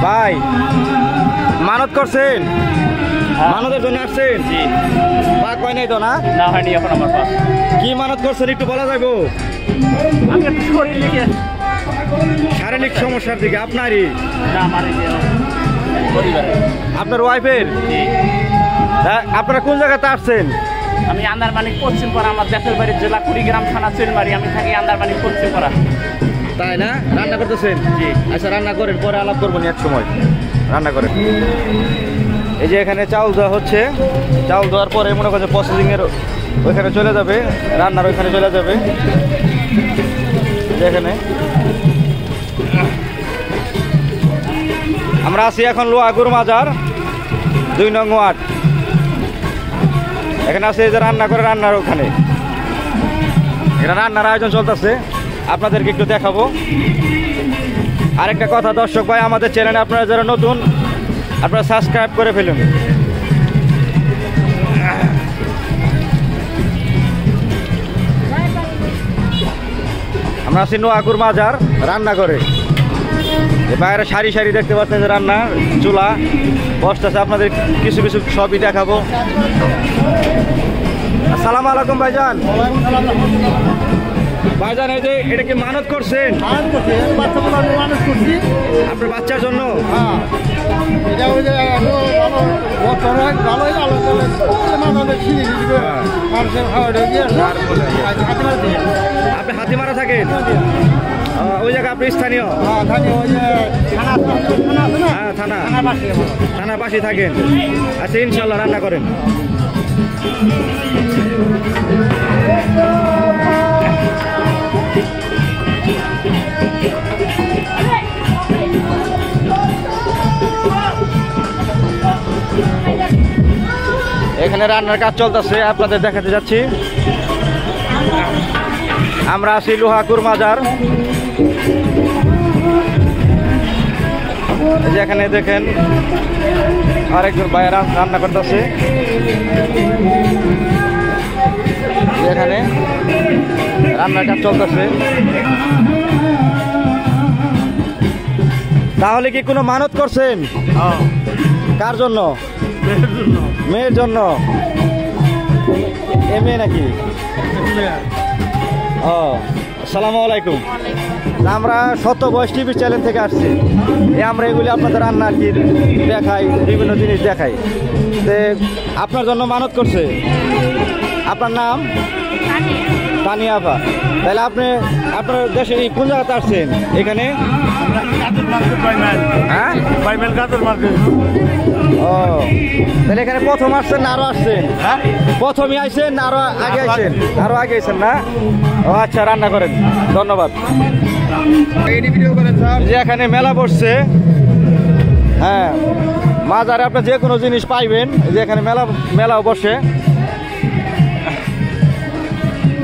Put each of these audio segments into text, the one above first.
ভাই মানত করছেন, মানতের জন্য আসছেন? পা কয় নাই তো? না না হয়নি এখন আমার পা। কি মানত করছেন একটু বলা যাবো? আমি একটু শরীর লেগে শারীরিক সমস্যার দিকে আপনারই? না আমার পরিবারের। আপনার ওয়াইফের? আপনারা কোন জায়গাতে আসছেন? আমি আন্দারমানিক পশ্চিমপাড়া, আমার দেশের বাড়ি জেলা কুড়িগ্রাম থানা চুলমারি। আমি থাকি আন্দারমানিক পশ্চিমপাড়া। তাই না? রান্না করতেছেন? জি। আচ্ছা রান্না করেন, পরে আলাপ করবো এক সময়। রান্না করেন। এই যে এখানে চাউল দেওয়া হচ্ছে, চাউল দেওয়ার পরে মনে করছে প্রসেসিংয়ের ওইখানে চলে যাবে, রান্নার ওইখানে চলে যাবে। এখানে আমরা আছি এখন লোহাগুর মাজার 2 নং ওয়ার্ড। এখানে আছে যে রান্না করে, রান্নার ওখানে এখানে রান্নার আয়োজন চলতেছে, আপনাদেরকে একটু দেখাবো। আরেকটা কথা দর্শক ভাই, আমাদের চ্যানেলে আপনারা যারা নতুন আপনারা সাবস্ক্রাইব করে ফেলুন। আমরা আছি নোয়াগুর মাজার রান্না করে। বাইরে সারি সারি দেখতে পাচ্ছেন যে রান্না চুলা বসতেছে, আপনাদের কিছু কিছু সবই দেখাবো। আসসালামু আলাইকুম ভাইজান। ভাইজান এই যে এটা কি মানত করছেন? আপনার বাচ্চার জন্য? আপনি হাতিমারা থাকেন? ওই জায়গা আপনি স্থানীয়? হ্যাঁ থানার পাশে থাকেন। আচ্ছা ইনশাল্লাহ রান্না করেন। এখানে রান্নার কাজ চলতেছে, আপনাদের দেখাতে যাচ্ছি। আমরা আছি লোহাগুর মাজার। যেখানে দেখেন আরেকজন ভাই রান্না করতেছে। এখানে রান্নার কাজ চলতেছে। তাহলে কি কোনো মানত করছেন? কার জন্য? মেয়ের জন্য। এ মেয়ে নাকি? ও আসসালামু আলাইকুম। আমরা সত্য বয়স টিভি চ্যানেল থেকে আসছি। আমরা এগুলি আপনাদের রান্না আর কি দেখাই, বিভিন্ন জিনিস দেখাই। তো আপনার জন্য মানত করছে। আপনার নাম? তানিয়া আপা। তাহলে আপনি আপনার দেশে কোন জায়গাতে আসছেন? এখানে? হ্যাঁ ও তাহলে এখানে প্রথম আসছেন না আরো আসছেন? হ্যাঁ প্রথমই আইছেন না আরো আগে আইছেন? আরো আগে আইছেন না? ও আচ্ছা রান্না করেন, ধন্যবাদ। যে এখানে মেলা বসছে, হ্যাঁ মাজারে আপনি যে কোনো জিনিস পাইবেন। যে এখানে মেলাও বসে।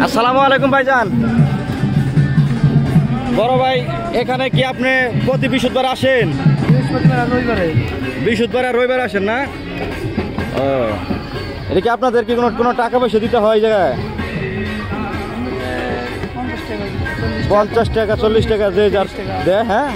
আসসালামু আলাইকুম ভাইজান। বড় ভাই এখানে কি আপনি প্রতি বৃহস্পতিবার আসেন? বৃহস্পতিবার আর রবিবার আসেন না? ও এটা কি আপনাদের কি কোনো টাকা পয়সা দিতে হয় জায়গায়? 50 টাকা 40 টাকা যে যার দেয়। হ্যাঁ